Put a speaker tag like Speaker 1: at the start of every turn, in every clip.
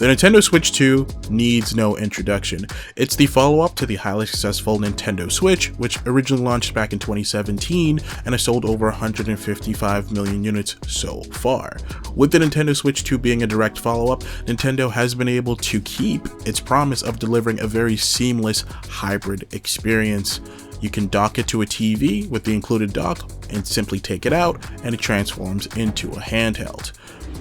Speaker 1: The Nintendo Switch 2 needs no introduction. It's the follow-up to the highly successful Nintendo Switch, which originally launched back in 2017 and has sold over 155 million units so far. With the Nintendo Switch 2 being a direct follow-up, Nintendo has been able to keep its promise of delivering a very seamless hybrid experience. You can dock it to a TV with the included dock and simply take it out, and it transforms into a handheld.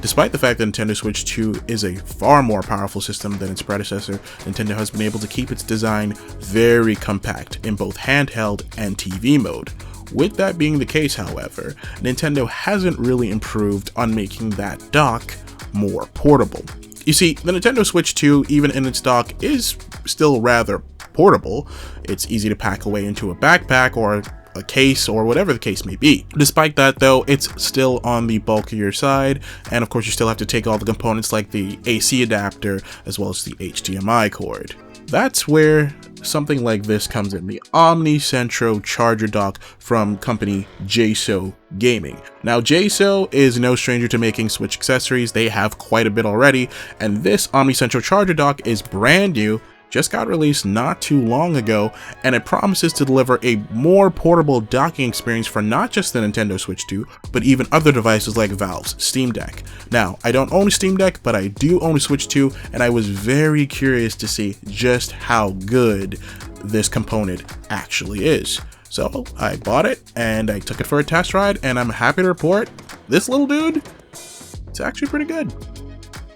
Speaker 1: Despite the fact that Nintendo Switch 2 is a far more powerful system than its predecessor, Nintendo has been able to keep its design very compact in both handheld and TV mode. With that being the case, however, Nintendo hasn't really improved on making that dock more portable. You see, the Nintendo Switch 2, even in its dock, is still rather portable. It's easy to pack away into a backpack or a case or whatever the case may be. Despite that though, it's still on the bulkier side, and of course you still have to take all the components like the AC adapter as well as the HDMI cord. That's where something like this comes in, the OmniCentro charger dock from company JSAUX Gaming. Now JSAUX is no stranger to making Switch accessories. They have quite a bit already, and this OmniCentro charger dock is brand new, just got released not too long ago, and it promises to deliver a more portable docking experience for not just the Nintendo Switch 2, but even other devices like Valve's Steam Deck. Now, I don't own a Steam Deck, but I do own a Switch 2, and I was very curious to see just how good this component actually is. So I bought it, and I took it for a test ride, and I'm happy to report this little dude, it's actually pretty good.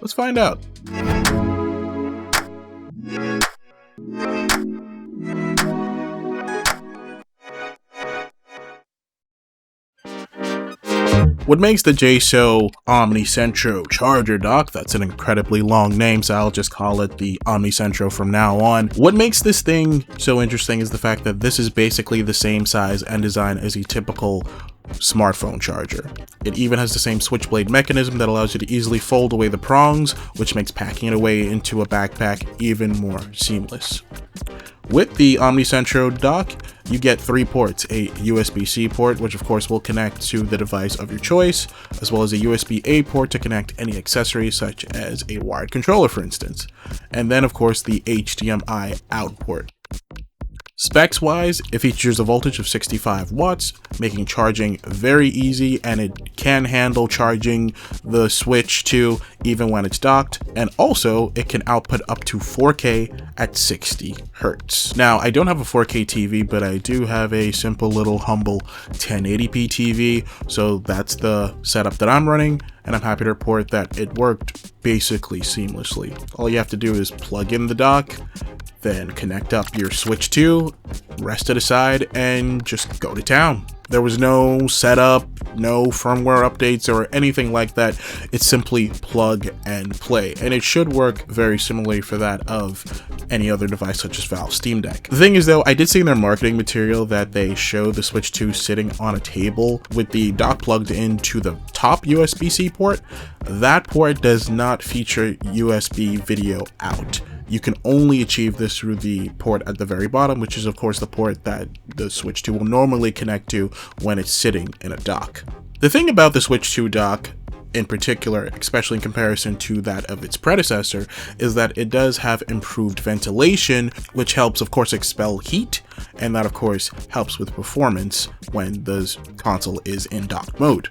Speaker 1: Let's find out. What makes the JSAUX OmniCentro charger dock, that's an incredibly long name, so I'll just call it the OmniCentro from now on. What makes this thing so interesting is the fact that this is basically the same size and design as a typical smartphone charger. It even has the same switchblade mechanism that allows you to easily fold away the prongs, which makes packing it away into a backpack even more seamless. With the OmniCentro dock, you get 3 ports, a USB-C port, which of course will connect to the device of your choice, as well as a USB-A port to connect any accessories such as a wired controller, for instance, and then of course the HDMI out port. Specs wise, it features a voltage of 65 watts, making charging very easy, and it can handle charging the Switch 2 even when it's docked, and also it can output up to 4K at 60 Hz. Now, I don't have a 4K TV, but I do have a simple little humble 1080p TV, so that's the setup that I'm running, and I'm happy to report that it worked basically seamlessly. All you have to do is plug in the dock, then connect up your Switch 2, rest it aside, and just go to town. There was no setup, no firmware updates or anything like that. It's simply plug and play, and it should work very similarly for that of any other device such as Valve's Steam Deck. The thing is though, I did see in their marketing material that they show the Switch 2 sitting on a table with the dock plugged into the top USB-C port. That port does not feature USB video out. You can only achieve this through the port at the very bottom, which is of course the port that the Switch 2 will normally connect to when it's sitting in a dock. The thing about the Switch 2 dock in particular, especially in comparison to that of its predecessor, is that it does have improved ventilation, which helps of course expel heat, and that of course helps with performance when the console is in dock mode.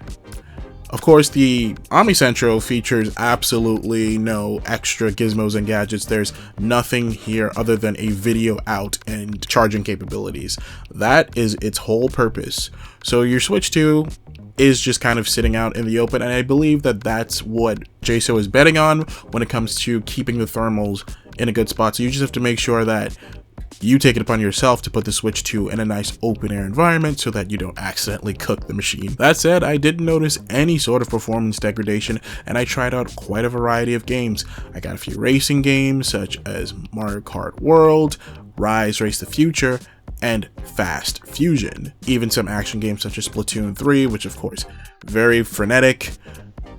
Speaker 1: Of course, the OmniCentro features absolutely no extra gizmos and gadgets. There's nothing here other than a video out and charging capabilities. That is its whole purpose. So your Switch 2 is just kind of sitting out in the open, and I believe that that's what JSAUX is betting on when it comes to keeping the thermals in a good spot. So you just have to make sure that you take it upon yourself to put the Switch 2 in a nice open air environment so that you don't accidentally cook the machine. That said, I didn't notice any sort of performance degradation, and I tried out quite a variety of games. I got a few racing games such as Mario Kart World, Rise Race the Future, and Fast Fusion. Even some action games such as Splatoon 3, which of course, very frenetic,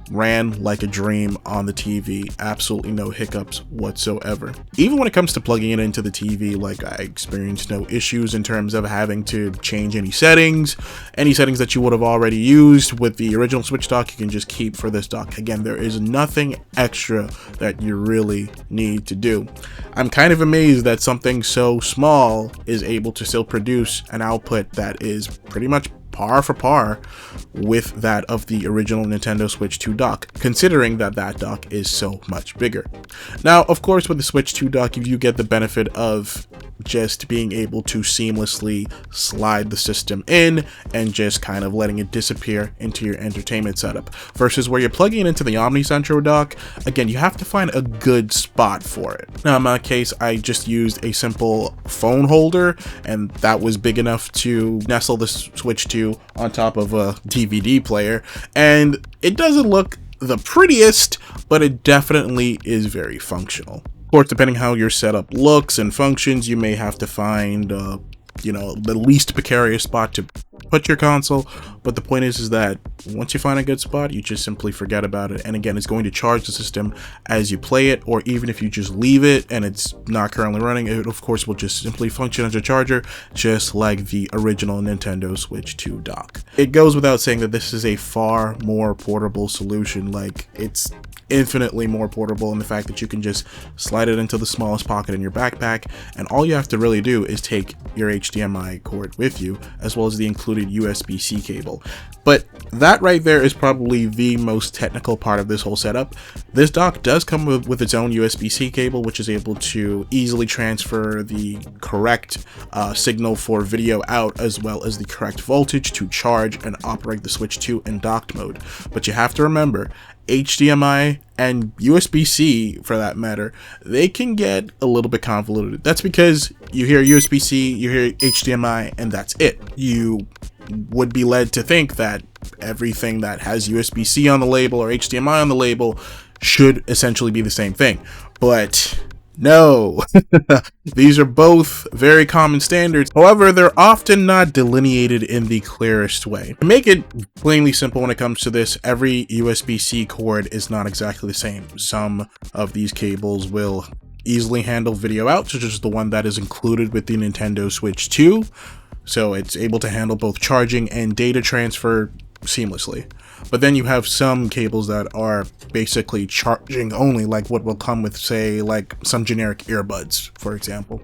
Speaker 1: ran like a dream on the TV. Absolutely no hiccups whatsoever. Even when it comes to plugging it into the TV, like, I experienced no issues in terms of having to change any settings that you would have already used with the original Switch dock. You can just keep for this dock. Again, there is nothing extra that you really need to do. I'm kind of amazed that something so small is able to still produce an output that is pretty much par for par with that of the original Nintendo Switch 2 dock, considering that that dock is so much bigger. Now, of course, with the Switch 2 dock, you get the benefit of just being able to seamlessly slide the system in and just kind of letting it disappear into your entertainment setup, versus where you're plugging it into the OmniCentro dock. Again, you have to find a good spot for it. Now, in my case, I just used a simple phone holder, and that was big enough to nestle the Switch 2 on top of a DVD player, and it doesn't look the prettiest, but it definitely is very functional. Of course, depending how your setup looks and functions, you may have to find the least precarious spot to put your console, but the point is that once you find a good spot, you just simply forget about it. And again, it's going to charge the system as you play it, or even if you just leave it and it's not currently running, it of course will just simply function as a charger, just like the original Nintendo Switch 2 dock. It goes without saying that this is a far more portable solution. Like, it's infinitely more portable in the fact that you can just slide it into the smallest pocket in your backpack, and all you have to really do is take your HDMI cord with you, as well as the included USB-C cable. But that right there is probably the most technical part of this whole setup. This dock does come with its own USB-C cable, which is able to easily transfer the correct signal for video out, as well as the correct voltage to charge and operate the Switch 2 in docked mode. But you have to remember, HDMI and USB-C, for that matter, they can get a little bit convoluted. That's because you hear USB-C, you hear HDMI, and that's it. You would be led to think that everything that has USB-C on the label or HDMI on the label should essentially be the same thing. But no, these are both very common standards. However, they're often not delineated in the clearest way. To make it plainly simple when it comes to this, every USB-C cord is not exactly the same. Some of these cables will easily handle video out, such as the one that is included with the Nintendo Switch 2. So it's able to handle both charging and data transfer seamlessly. But then you have some cables that are basically charging only, like what will come with, say, like some generic earbuds, for example.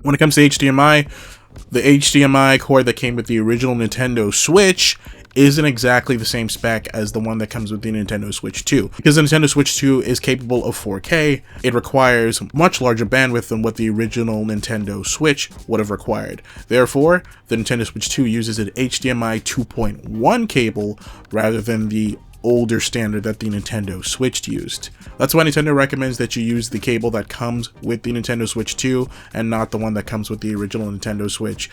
Speaker 1: When it comes to HDMI, the HDMI cord that came with the original Nintendo Switch isn't exactly the same spec as the one that comes with the Nintendo Switch 2. Because the Nintendo Switch 2 is capable of 4K, it requires much larger bandwidth than what the original Nintendo Switch would have required. Therefore, the Nintendo Switch 2 uses an HDMI 2.1 cable rather than the older standard that the Nintendo Switch used. That's why Nintendo recommends that you use the cable that comes with the Nintendo Switch 2 and not the one that comes with the original Nintendo Switch.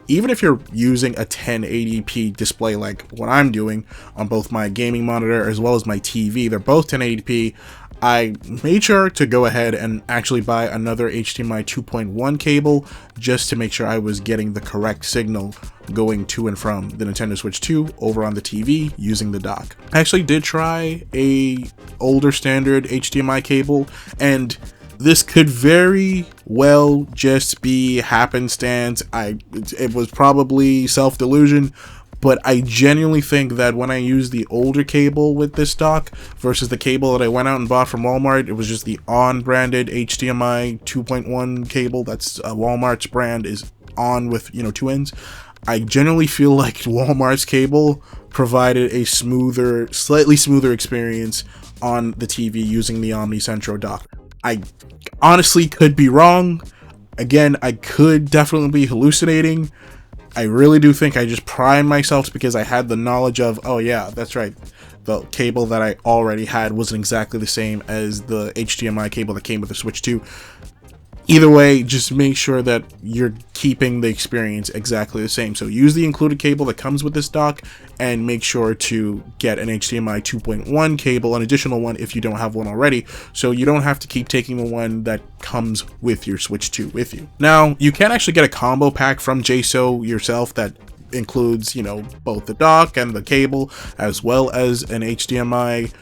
Speaker 1: Even if you're using a 1080p display like what I'm doing on both my gaming monitor as well as my TV, they're both 1080p, I made sure to go ahead and actually buy another HDMI 2.1 cable just to make sure I was getting the correct signal going to and from the Nintendo Switch 2 over on the TV using the dock. I actually did try a older standard HDMI cable, and this could very well just be happenstance. It was probably self-delusion, but I genuinely think that when I used the older cable with this dock versus the cable that I went out and bought from Walmart, it was just the on-branded HDMI 2.1 cable. That's Walmart's brand, is on with, two ends. I generally feel like Walmart's cable provided a slightly smoother experience on the TV using the OmniCentro dock. I honestly could be wrong. Again, I could definitely be hallucinating. I really do think I just primed myself because I had the knowledge of, oh yeah, that's right, the cable that I already had wasn't exactly the same as the HDMI cable that came with the Switch 2. Either way, just make sure that you're keeping the experience exactly the same. So use the included cable that comes with this dock, and make sure to get an HDMI 2.1 cable, an additional one if you don't have one already, so you don't have to keep taking the one that comes with your Switch 2 with you. Now, you can actually get a combo pack from JSAUX yourself that includes, you know, both the dock and the cable, as well as an HDMI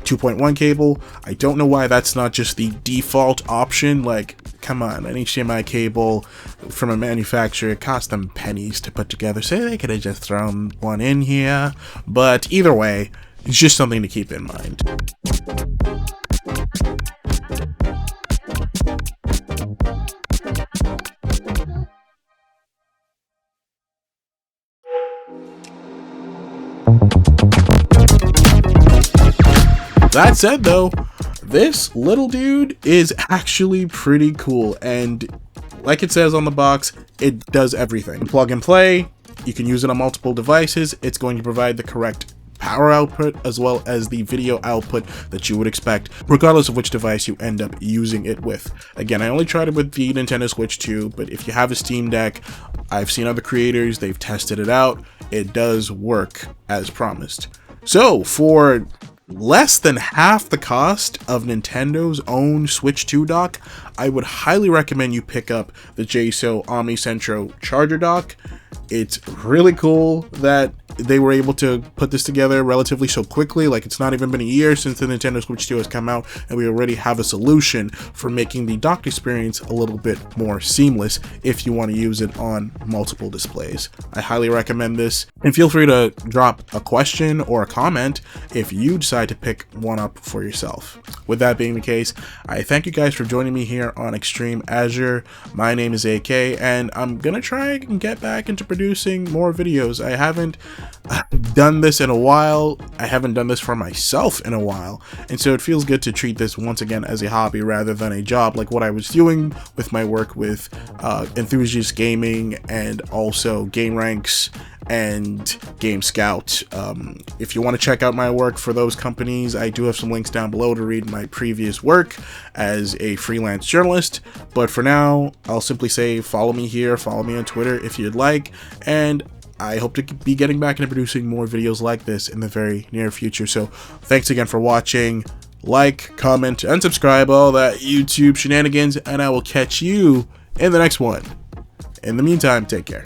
Speaker 1: 2.1 cable. I don't know why that's not just the default option. Like, come on, an HDMI cable from a manufacturer cost them pennies to put together, so they could have just thrown one in here. But either way, it's just something to keep in mind. That said though, this little dude is actually pretty cool, and like it says on the box, it does everything. Plug and play, you can use it on multiple devices. It's going to provide the correct power output as well as the video output that you would expect, regardless of which device you end up using it with. Again, I only tried it with the Nintendo Switch 2, but if you have a Steam Deck, I've seen other creators, they've tested it out. It does work as promised. So for less than half the cost of Nintendo's own Switch 2 dock, I would highly recommend you pick up the JSAUX OmniCentro charger dock. It's really cool that they were able to put this together relatively so quickly. Like, it's not even been a year since the Nintendo Switch 2 has come out, and we already have a solution for making the dock experience a little bit more seamless if you want to use it on multiple displays. I highly recommend this, and feel free to drop a question or a comment if you decide to pick one up for yourself. With that being the case, I thank you guys for joining me here on Extreme Azure. My name is AK, and I'm gonna try and get back into producing more videos. I haven't done this in a while. I haven't done this for myself in a while, and so it feels good to treat this once again as a hobby rather than a job, like what I was doing with my work with Enthusiast Gaming and also Game Ranks and Game Scout. If you want to check out my work for those companies, I do have some links down below to read my previous work as a freelance journalist. But for now, I'll simply say follow me here, follow me on Twitter if you'd like, and I hope to be getting back into producing more videos like this in the very near future. So thanks again for watching. Like, comment, and subscribe, all that YouTube shenanigans, and I will catch you in the next one. In the meantime, take care.